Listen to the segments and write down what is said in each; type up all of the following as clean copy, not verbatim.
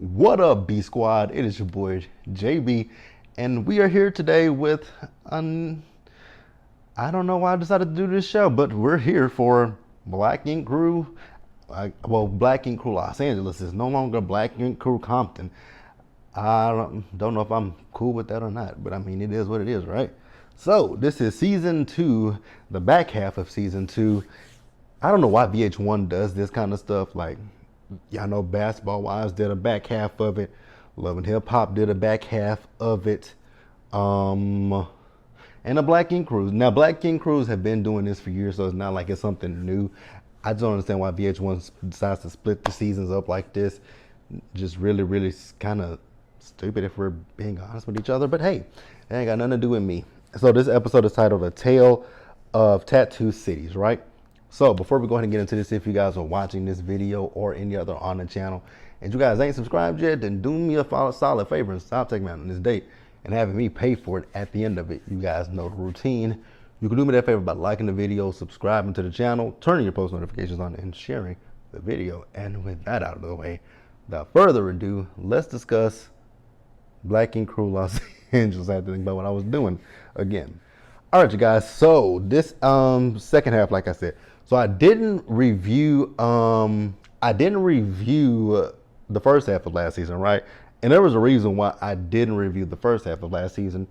What up, B Squad? It is your boy JB, and we are here today with I don't know why I decided to do this show, but we're here for Black Ink Crew. Black Ink Crew Los Angeles is no longer Black Ink Crew Compton. I don't know if I'm cool with that or not, but I mean, it is what it is, right? So, this is season two, the back half of season two. I don't know why VH1 does this kind of stuff. Like, y'all know Basketball Wives did a back half of it. Love and Hip Hop did a back half of it. And the Black Ink Crews. Now, Black Ink Crews have been doing this for years, so it's not like it's something new. I just don't understand why VH1 decides to split the seasons up like this. Just really kind of stupid if we're being honest with each other. But hey, it ain't got nothing to do with me. So this episode is titled A Tale of Tattoo Cities, right? So before we go ahead and get into this, if you guys are watching this video or any other on the channel, and you guys ain't subscribed yet, then do me a solid favor and stop taking me out on this date and having me pay for it at the end of it. You guys know the routine. You can do me that favor by liking the video, subscribing to the channel, turning your post notifications on, and sharing the video. And with that out of the way, without further ado, let's discuss Black Ink Crew Los Angeles. I had to think about what I was doing again. All right, you guys. So this second half, like I said, so I didn't review the first half of last season, right? And there was a reason why I didn't review the first half of last season.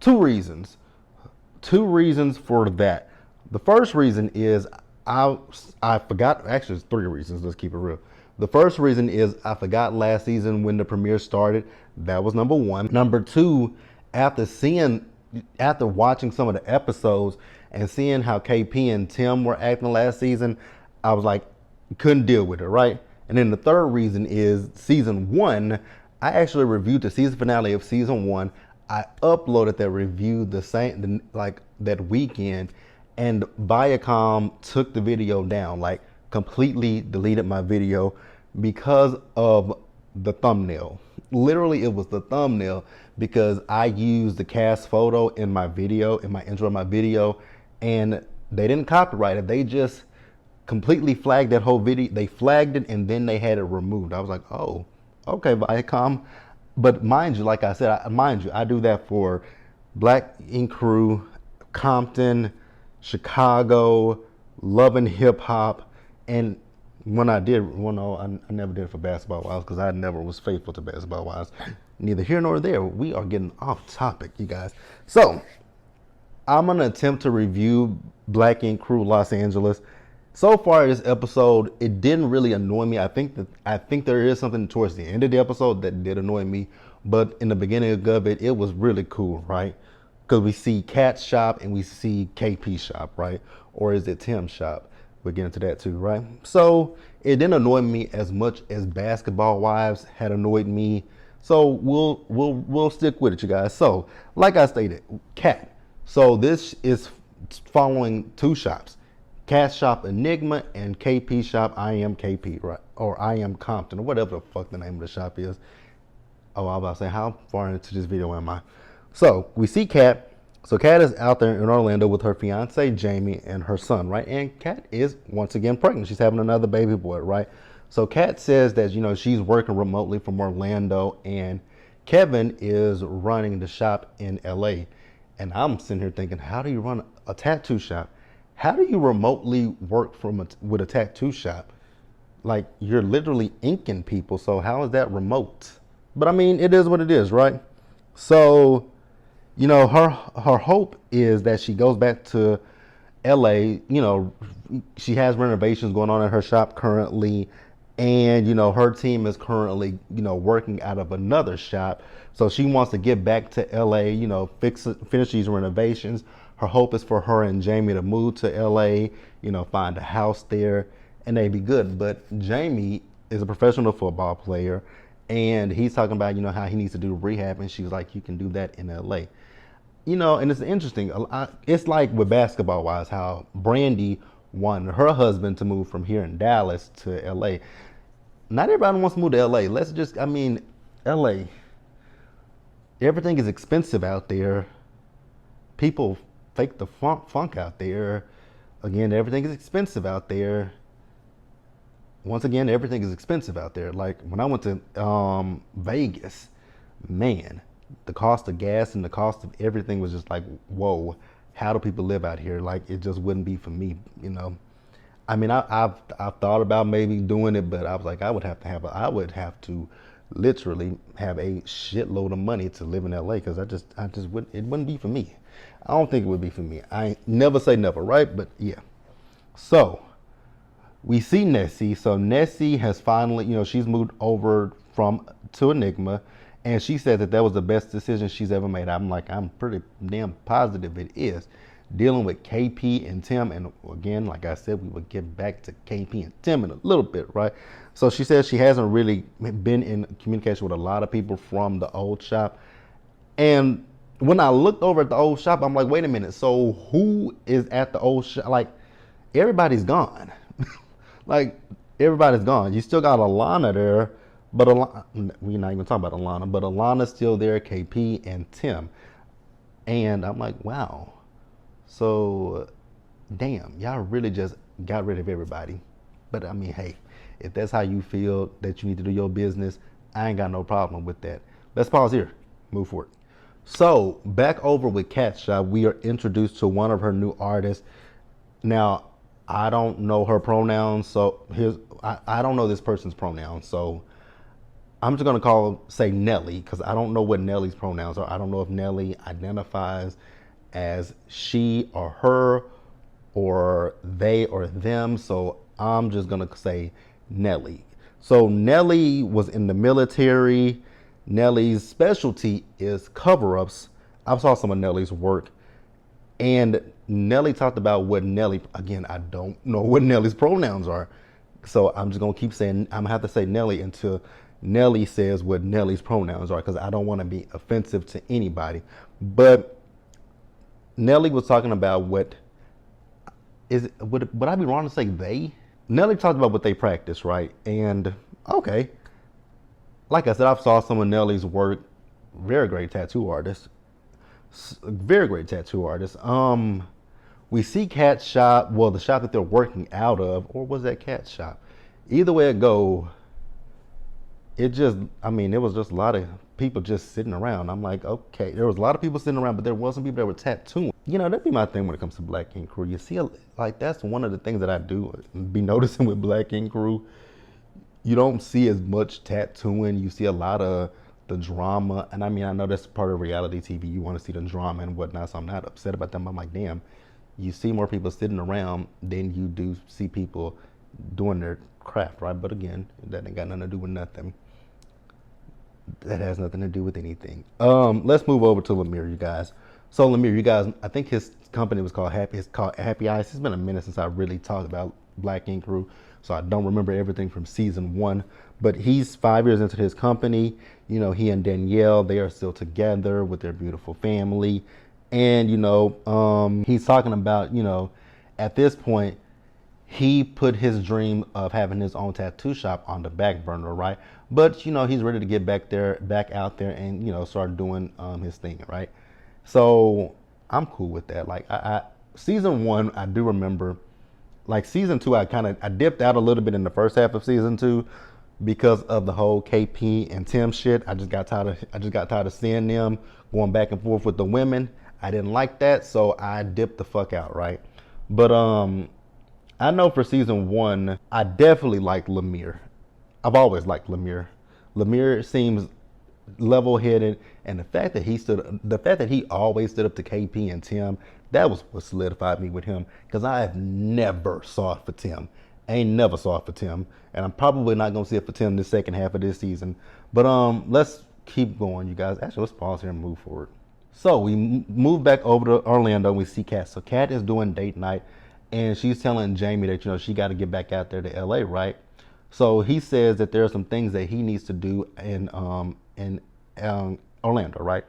Two reasons for that. The first reason is I forgot. Actually, it's three reasons. Let's keep it real. The first reason is I forgot last season when the premiere started. That was number one. Number two, after watching some of the episodes and seeing how KP and Tim were acting last season, I was like, couldn't deal with it, right? And then the third reason is season one. I actually reviewed the season finale of season one. I uploaded that review that weekend, and Viacom took the video down, like completely deleted my video because of the thumbnail. Literally, it was the thumbnail because I used the cast photo in my video, in my intro of my video, and they didn't copyright it. They just completely flagged that whole video. They flagged it and then they had it removed. I was like, oh, okay, Viacom. But mind you, like I said, I do that for Black Ink Crew, Compton, Chicago, Love and Hip Hop, and when I did, I never did it for Basketball Wives because I never was faithful to Basketball Wives. Neither here nor there. We are getting off topic, you guys. So I'm gonna attempt to review Black Ink Crew Los Angeles. So far, this episode, it didn't really annoy me. I think there is something towards the end of the episode that did annoy me, but in the beginning of it, it was really cool, right? Because we see Kat's shop and we see KP's shop, right? Or is it Tim's shop? We'll get into that too, right? So it didn't annoy me as much as Basketball Wives had annoyed me. So we'll stick with it, you guys. So like I stated, Kat. So this is following two shops. Kat's shop Enigma and KP shop I Am KP, right? Or I Am Compton, or whatever the fuck the name of the shop is. Oh, I was about to say, how far into this video am I? So we see Kat. So Kat is out there in Orlando with her fiance Jamie and her son, right? And Kat is once again pregnant. She's having another baby boy, right? So Kat says that, she's working remotely from Orlando and Kevin is running the shop in LA. And I'm sitting here thinking, how do you run a tattoo shop? How do you remotely work with a tattoo shop? Like, you're literally inking people, so how is that remote? But I mean, it is what it is, right? So, her hope is that she goes back to LA. She has renovations going on at her shop currently, and her team is currently working out of another shop. So she wants to get back to LA, finish these renovations. Her hope is for her and Jamie to move to LA, find a house there, and they'd be good. But Jamie is a professional football player, and he's talking about, how he needs to do rehab, and she's like, you can do that in LA. And it's interesting. It's like with Basketball Wives, how Brandy wanted her husband to move from here in Dallas to LA. Not everybody wants to move to LA. LA, everything is expensive out there. People fake the funk out there. Again, everything is expensive out there. once again, everything is expensive out there. Like when I went to Vegas, man, the cost of gas and the cost of everything was just like, whoa, how do people live out here? Like it just wouldn't be for me, you know. I mean, I've thought about maybe doing it, but I was like, I would have to literally have a shitload of money to live in LA because I just wouldn't, it wouldn't be for me. I don't think it would be for me. I never say never, right? But yeah. So we see Nessie. So Nessie has finally, you know, she's moved over from to Enigma, and she said that that was the best decision she's ever made. I'm like, I'm pretty damn positive it is. Dealing with KP and Tim, and again, like I said, we will get back to KP and Tim in a little bit, right? So she says she hasn't really been in communication with a lot of people from the old shop, and when I looked over at the old shop, I'm like, wait a minute. So who is at the old shop? Like, everybody's gone. Like, everybody's gone. You still got Alana there, but we're not even talking about Alana, but Alana's still there, KP and Tim. And I'm like, wow. So, damn, y'all really just got rid of everybody. But I mean, hey, if that's how you feel that you need to do your business, I ain't got no problem with that. Let's pause here. Move forward. So back over with Cat Shop, we are introduced to one of her new artists. Now, I don't know her pronouns, so I don't know this person's pronouns, so I'm just gonna say Nelly because I don't know what Nelly's pronouns are. I don't know if Nelly identifies as she or her or they or them, so I'm just gonna say Nelly. So Nelly was in the military. Nelly's specialty is cover-ups. I saw some of Nelly's work, and Nelly talked about what Nelly, again, I don't know what Nelly's pronouns are. So I'm just gonna keep saying, I'm gonna have to say Nelly until Nelly says what Nelly's pronouns are, because I don't wanna be offensive to anybody. But Nelly was talking about would I be wrong to say they? Nelly talked about what they practice, right? And okay, like I said, I've saw some of Nelly's work. Very great tattoo artist. Very great tattoo artist. We see Cat Shop, well, the shop that they're working out of, or was that Cat Shop? Either way it go, it just, I mean, it was just a lot of people just sitting around. I'm like, okay, there was a lot of people sitting around, but there wasn't people that were tattooing. You know, that'd be my thing when it comes to Black Ink Crew. You see, like, that's one of the things that I do be noticing with Black Ink Crew. You don't see as much tattooing. You see a lot of the drama. And I mean, I know that's part of reality TV. You want to see the drama and whatnot. So I'm not upset about them. I'm like, damn, you see more people sitting around than you do see people doing their craft, right? But again, that ain't got nothing to do with nothing. That has nothing to do with anything. Let's move over to Lemire, you guys. So Lemire, you guys, I think his company was called Happy Eyes. It's been a minute since I really talked about Black Ink Crew, so I don't remember everything from season 1. But he's 5 years into his company. You know, he and Danielle, they are still together with their beautiful family. And, you know, he's talking about, you know, at this point, he put his dream of having his own tattoo shop on the back burner, right? But, you know, he's ready to get back out there and, you know, start doing his thing, right? So I'm cool with that. Like, season 1, I do remember. Like season 2, I dipped out a little bit in the first half of season 2 because of the whole KP and Tim shit. I just got tired of seeing them going back and forth with the women. I didn't like that, so I dipped the fuck out, right? But I know for season 1, I definitely like Lemire. I've always liked Lemire. Lemire seems level-headed, and the fact that he always stood up to KP and Tim, that was what solidified me with him, because I have never saw it for Tim. I ain't never saw it for Tim, and I'm probably not gonna see it for Tim the second half of this season. But let's keep going, you guys. Actually, let's pause here and move forward. So we move back over to Orlando. And we see Kat. So Kat is doing date night, and she's telling Jamie that, you know, she got to get back out there to LA, right? So he says that there are some things that he needs to do in Orlando, right?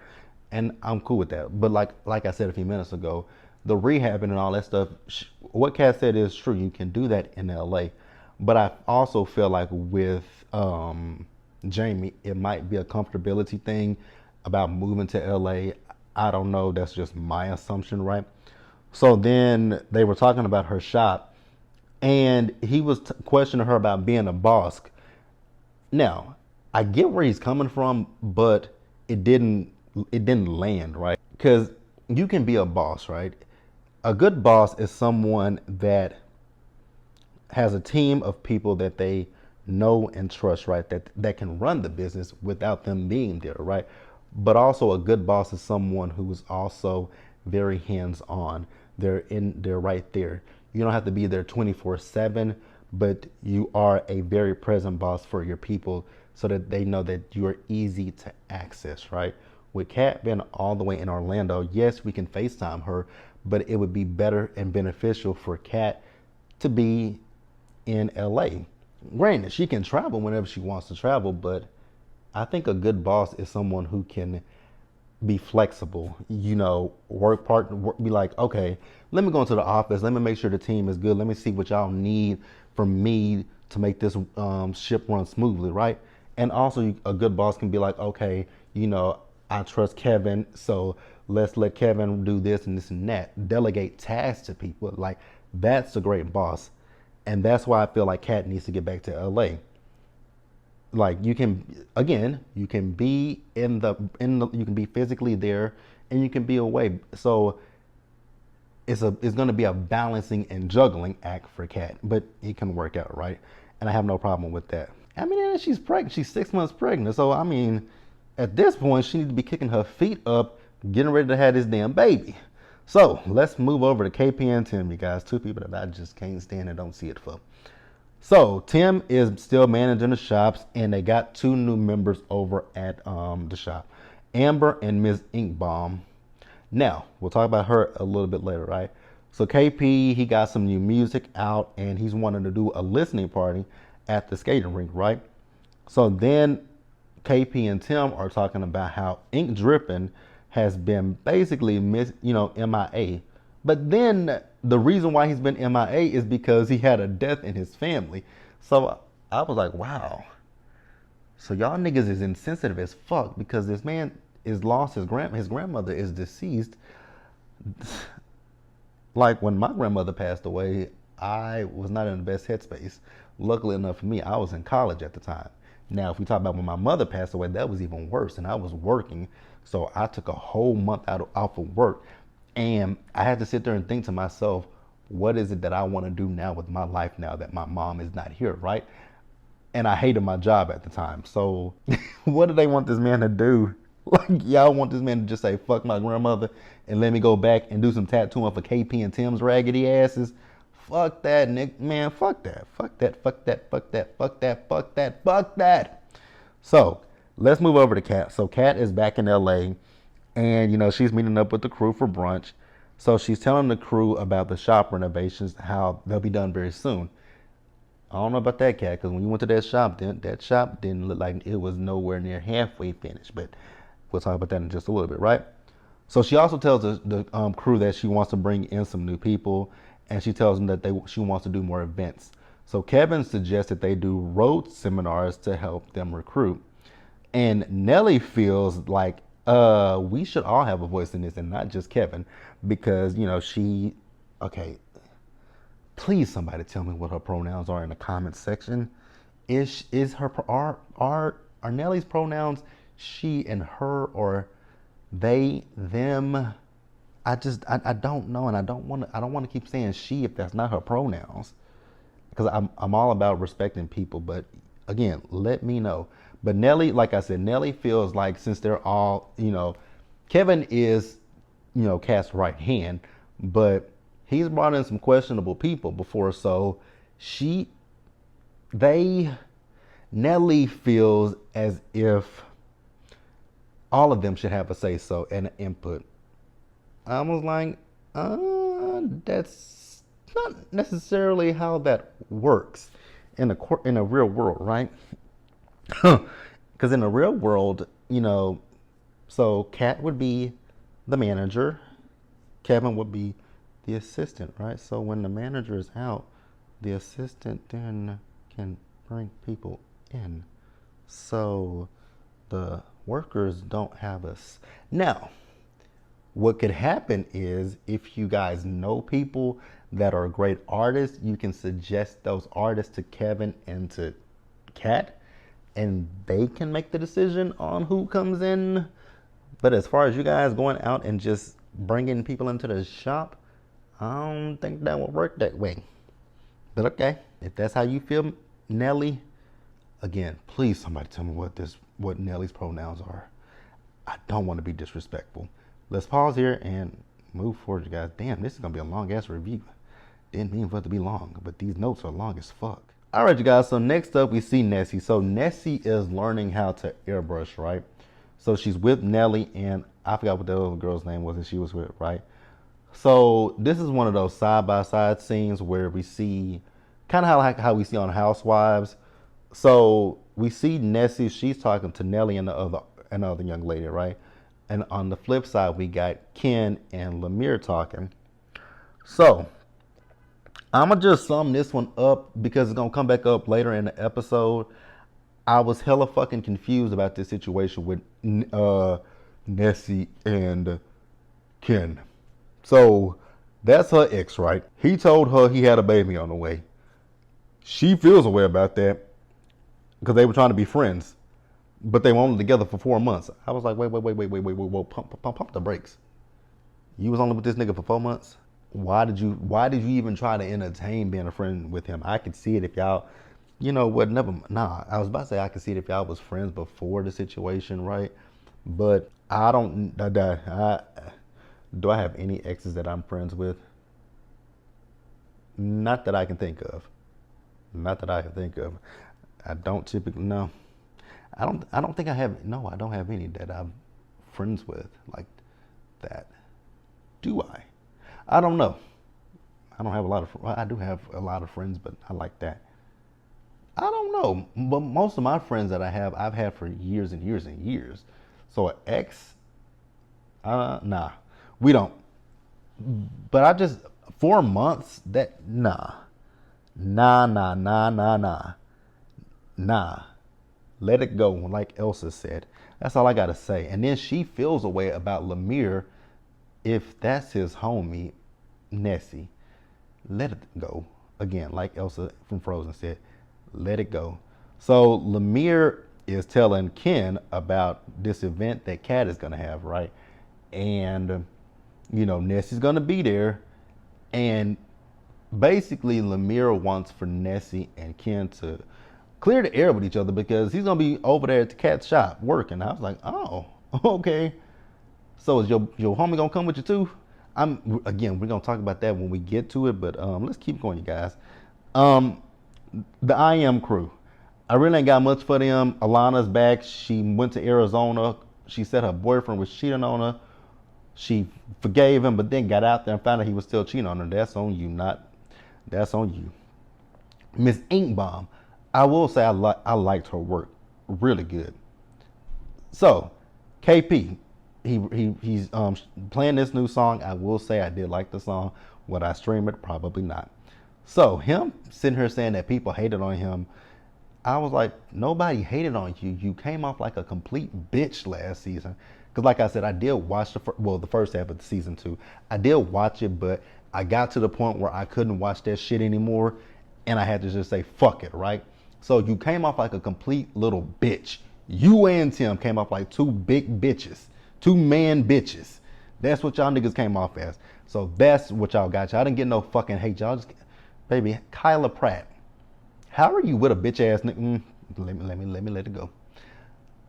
And I'm cool with that. But like I said a few minutes ago, the rehabbing and all that stuff, what Kat said is true. You can do that in LA. But I also feel like with Jamie, it might be a comfortability thing about moving to LA. I don't know. That's just my assumption, right? So then they were talking about her shop. and he was questioning her about being a boss. Now, I get where he's coming from, but it didn't it didn't land right because you can be a boss, right? A good boss is someone that has a team of people that they know and trust, right? That can run the business without them being there, right? But also a good boss is someone who is also very hands-on. They're right there. You don't have to be there 24/7, but you are a very present boss for your people so that they know that you are easy to access, right? With Kat being all the way in Orlando, yes, we can FaceTime her, but it would be better and beneficial for Kat to be in LA. Granted, she can travel whenever she wants to travel, but I think a good boss is someone who can be flexible, work partner, be like, okay, let me go into the office. Let me make sure the team is good. Let me see what y'all need from me to make this ship run smoothly, right? And also, a good boss can be like, okay, I trust Kevin, so let's let Kevin do this and this and that. Delegate tasks to people. Like, that's a great boss. And that's why I feel like Kat needs to get back to LA. Like, you can, again, you can be you can be physically there and you can be away. So it's going to be a balancing and juggling act for Kat, but it can work out, right? And I have no problem with that. I mean, she's pregnant. She's 6 months pregnant. So I mean, at this point, she needs to be kicking her feet up, getting ready to have this damn baby. So let's move over to KP and Tim, you guys. Two people that I just can't stand and don't see it for. So Tim is still managing the shops, and they got two new members over at the shop, Amber and Ms. Inkbomb. Now we'll talk about her a little bit later, right? So KP, he got some new music out, and he's wanting to do a listening party at the skating rink, right? So then KP and Tim are talking about how Ink Dripping has been basically MIA. But then the reason why he's been MIA is because he had a death in his family. So I was like, wow. So y'all niggas is insensitive as fuck because this man is lost his grandmother is deceased. Like when my grandmother passed away, I was not in the best headspace. Luckily enough for me, I was in college at the time. Now, if we talk about when my mother passed away, that was even worse, and I was working. So I took a whole month off of work, and I had to sit there and think to myself, what is it that I want to do now with my life now that my mom is not here, right? And I hated my job at the time. So what do they want this man to do? Like, y'all want this man to just say, fuck my grandmother and let me go back and do some tattooing for KP and Tim's raggedy asses? Fuck that, Nick. Man, fuck that. Fuck that, fuck that, fuck that, fuck that, fuck that, fuck that. So let's move over to Kat. So Kat is back in LA, and she's meeting up with the crew for brunch. So she's telling the crew about the shop renovations, how they'll be done very soon. I don't know about that, Kat, because when you went to that shop didn't look like it was nowhere near halfway finished. But we'll talk about that in just a little bit, right? So she also tells the crew that she wants to bring in some new people, and she tells them that she wants to do more events. So Kevin suggests that they do road seminars to help them recruit. And Nelly feels like we should all have a voice in this and not just Kevin, because okay, please somebody tell me what her pronouns are in the comments section. Is her are Nelly's pronouns she and her, or they them? I don't know, and I don't want to keep saying she if that's not her pronouns, because I'm all about respecting people. But again, let me know. But Nelly, like I said, Nelly feels like since they're all Kevin is Kat's right hand, but he's brought in some questionable people before, so they Nelly feels as if all of them should have a say so and an input. I was like, that's not necessarily how that works in a real world, right? Because in the real world, so Kat would be the manager, Kevin would be the assistant, right? So when the manager is out, the assistant then can bring people in. So the workers don't have us. Now, What could happen is if you guys know people that are great artists, you can suggest those artists to Kevin and to Kat, and they can make the decision on who comes in. But as far as you guys going out and just bringing people into the shop, I don't think that will work that way. But okay, if that's how you feel, Nelly, again, please somebody tell me what Nelly's pronouns are. I don't want to be disrespectful. Let's pause here and move forward, you guys. Damn, this is gonna be a long ass review. Didn't mean for it to be long, but these notes are long as fuck. All right, you guys. So next up, we see Nessie. So Nessie is learning how to airbrush, right? So she's with Nelly, and I forgot what the other girl's name was that she was with, right? So this is one of those side-by-side scenes where we see kind of how we see on Housewives. So we see Nessie, she's talking to Nelly and the other young lady, right? And on the flip side, we got Ken and Lemire talking. So I'm going to just sum this one up because it's going to come back up later in the episode. I was hella fucking confused about this situation with Nessie and Ken. So that's her ex, right? He told her he had a baby on the way. She feels a way about that because they were trying to be friends, but they were only together for 4 months. I was like, wait, pump the brakes. You was only with this nigga for 4 months? Why did you even try to entertain being a friend with him? I could see it if y'all, I was about to say I could see it if y'all was friends before the situation, right? But I don't, do I have any exes that I'm friends with? Not that I can think of. I don't typically, no. I don't think I have, no, I don't have any that I'm friends with like that. Do I? I don't know. I don't have a lot of, I do have a lot of friends, but I like that. I don't know, but most of my friends that I've had for years and years and years. So an ex, nah, we don't. But I just 4 months. Nah. Let it go, like Elsa said. That's all I gotta say. And then she feels a way about Lemire if that's his homie, Nessie. Let it go. Again, like Elsa from Frozen said, let it go. So Lemire is telling Ken about this event that Kat is gonna have, right? And Nessie's gonna be there, and basically Lemire wants for Nessie and Ken to clear the air with each other because he's gonna be over there at the Kat's shop working. I was like, oh, okay. So is your homie gonna come with you too? We're gonna talk about that when we get to it, but let's keep going, you guys. The I Am crew. I really ain't got much for them. Alana's back. She went to Arizona. She said her boyfriend was cheating on her. She forgave him, but then got out there and found out he was still cheating on her. That's on you, that's on you. Miss Inkbomb. I will say I liked her work. Really good. So, KP, he's playing this new song. I will say I did like the song. Would I stream it? Probably not. So him sitting here saying that people hated on him, I was like, nobody hated on you. You came off like a complete bitch last season. Because like I said, I did watch the first half of the season 2. I did watch it, but I got to the point where I couldn't watch that shit anymore. And I had to just say, fuck it, right? So you came off like a complete little bitch. You and Tim came off like two big bitches. Two man bitches. That's what y'all niggas came off as. So that's what y'all got. Y'all didn't get no fucking hate. Y'all just, baby, Kyla Pratt. How are you with a bitch ass nigga? Let me let it go.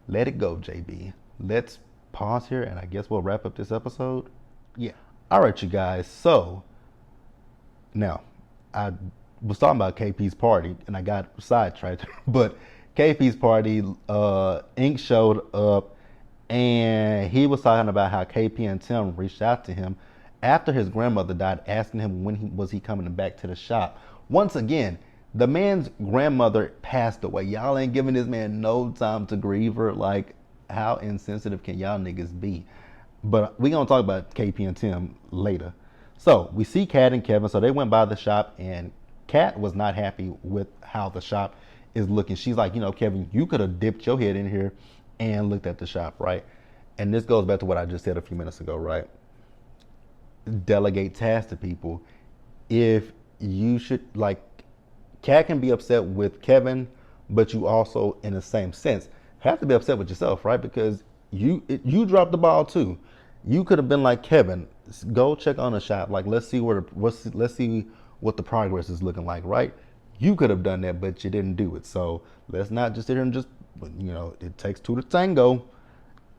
Let it go, JB. Let's pause here and I guess we'll wrap up this episode. Yeah. All right, you guys. So now I was talking about KP's party and I got sidetracked, but KP's party, Ink showed up and he was talking about how KP and Tim reached out to him after his grandmother died, asking him when he was coming back to the shop. Once again, the man's grandmother passed away. Y'all ain't giving this man no time to grieve her. Like, how insensitive can y'all niggas be? But we gonna talk about KP and Tim later. So we see Kat and Kevin. So they went by the shop and Kat was not happy with how the shop is looking. She's like, Kevin, you could have dipped your head in here and looked at the shop, right? And this goes back to what I just said a few minutes ago, right? delegate tasks to people. If you should, like, Kat can be upset with Kevin, but you also, in the same sense, have to be upset with yourself, right? Because you dropped the ball too. You could have been like Kevin, go check on the shop. Like, let's see what the progress is looking like, right? You could have done that, but you didn't do it. So let's not just sit here and just, it takes two to tango.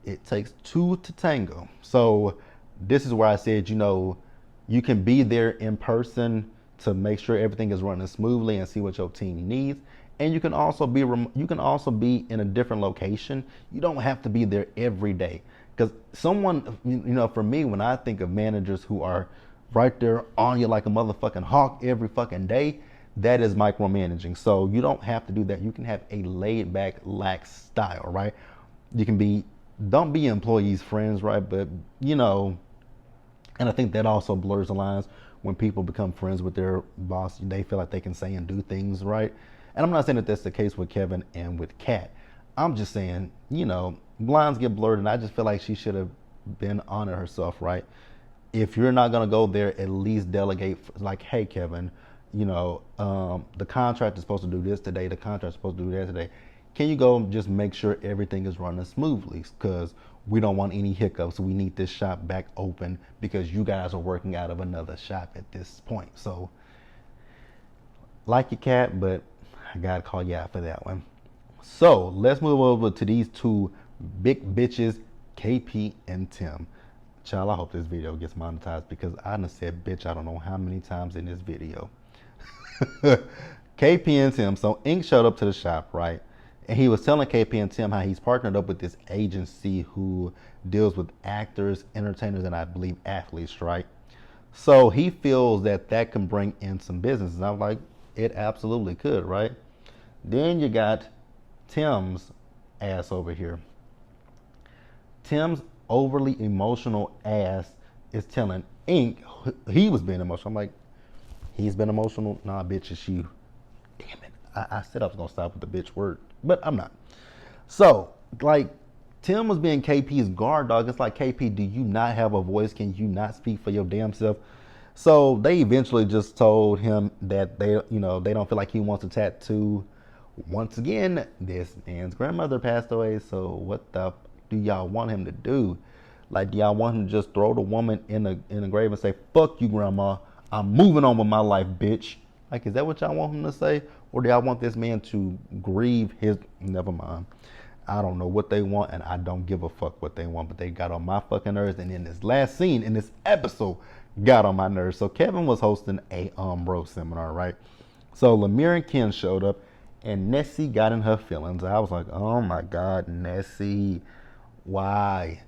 It takes two to tango. So this is where I said, you can be there in person to make sure everything is running smoothly and see what your team needs. And you can also be in a different location. You don't have to be there every day. Because for me, when I think of managers who are right there on you like a motherfucking hawk every fucking day, that is micromanaging. So you don't have to do that. You can have a laid back, lax style, right? You can don't be employees' friends, right? But, and I think that also blurs the lines when people become friends with their boss. They feel like they can say and do things, right? And I'm not saying that that's the case with Kevin and with Kat. I'm just saying, lines get blurred, and I just feel like she should have been on it herself, right? If you're not gonna go there, at least delegate. Like, hey, Kevin, the contract is supposed to do this today. The contract is supposed to do that today. Can you go just make sure everything is running smoothly? Because we don't want any hiccups. We need this shop back open because you guys are working out of another shop at this point. So, like your Cat, but I gotta call you out for that one. So let's move over to these two big bitches, KP and Tim. Child, I hope this video gets monetized because I done said bitch I don't know how many times in this video. KP and Tim. So Ink showed up to the shop, right? And he was telling KP and Tim how he's partnered up with this agency who deals with actors, entertainers, and I believe athletes, right? So he feels that can bring in some business. And I'm like, it absolutely could, right? Then you got Tim's ass over here. Tim's overly emotional ass is telling Ink he was being emotional. I'm like, he's been emotional? Nah, bitch, it's you. Damn it. I said I was going to stop with the bitch word, but I'm not. So, like, Tim was being KP's guard dog. It's like, KP, do you not have a voice? Can you not speak for your damn self? So they eventually just told him that they don't feel like he wants a tattoo. Once again, this man's grandmother passed away, so what the do y'all want him to do? Like, do y'all want him to just throw the woman in a grave and say, fuck you, grandma, I'm moving on with my life, bitch? Like, is that what y'all want him to say? Or do y'all want this man to grieve his, never mind. I don't know what they want, and I don't give a fuck what they want, but they got on my fucking nerves, and in this last scene, in this episode, got on my nerves. So Kevin was hosting a roast seminar, right? So Lemire and Ken showed up, and Nessie got in her feelings. I was like, oh my God, Nessie, why?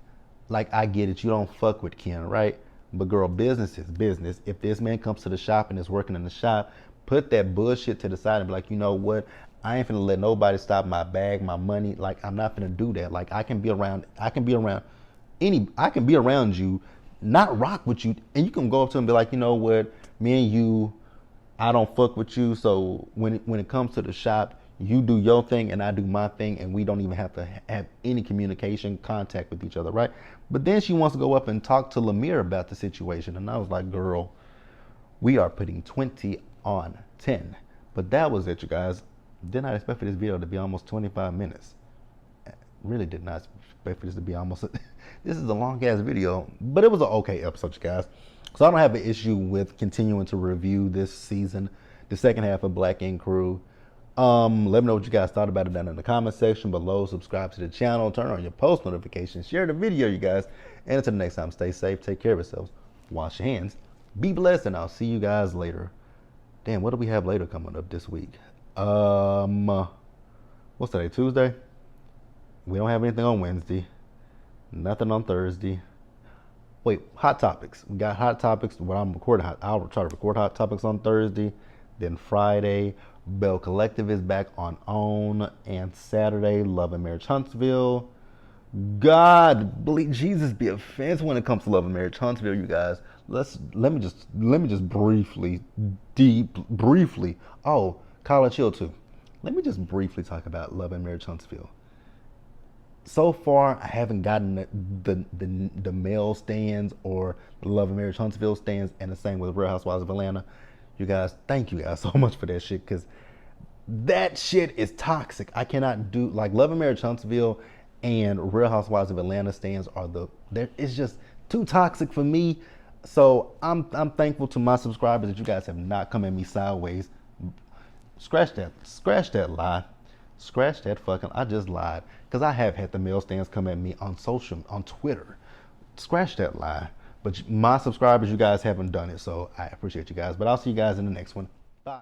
Like, I get it, you don't fuck with Ken, right? But girl, business is business. If this man comes to the shop and is working in the shop, put that bullshit to the side and be like, you know what? I ain't finna let nobody stop my bag, my money. Like, I'm not finna do that. Like, I can be around you, not rock with you. And you can go up to him and be like, you know what? Me and you, I don't fuck with you. So when it comes to the shop, you do your thing and I do my thing, and we don't even have to have any communication, contact with each other, right? But then she wants to go up and talk to Lemire about the situation. And I was like, girl, we are putting 20 on 10. But that was it, you guys. Did not expect for this video to be almost 25 minutes. Really did not expect for this to be almost, this is a long ass video, but it was an okay episode, you guys. So I don't have an issue with continuing to review this season, the second half of Black Ink Crew. Let me know what you guys thought about it down in the comment section below. Subscribe to the channel, turn on your post notifications, share the video, you guys. And until the next time, stay safe, take care of yourselves, wash your hands, be blessed, and I'll see you guys later. Damn, what do we have later coming up this week? What's today, Tuesday? We don't have anything on Wednesday. Nothing on Thursday. Wait, Hot Topics. We got Hot Topics. When I'm recording, I'll try to record Hot Topics on Thursday. Then Friday, Bell Collective is back on OWN. And Saturday, Love and Marriage Huntsville. God, believe Jesus be a fence when it comes to Love and Marriage Huntsville, you guys. Let me just briefly. Oh, College Hill too. Let me just briefly talk about Love and Marriage Huntsville. So far, I haven't gotten the male stands or the Love and Marriage Huntsville stands, and the same with Real Housewives of Atlanta. You guys, thank you guys so much for that shit, because that shit is toxic. I cannot do like Love and Marriage Huntsville and Real Housewives of Atlanta stands are it's just too toxic for me. So I'm thankful to my subscribers that you guys have not come at me sideways. Scratch that lie. Scratch that fucking, I just lied. Because I have had the male stands come at me on Twitter. Scratch that lie. But my subscribers, you guys haven't done it. So I appreciate you guys. But I'll see you guys in the next one. Bye.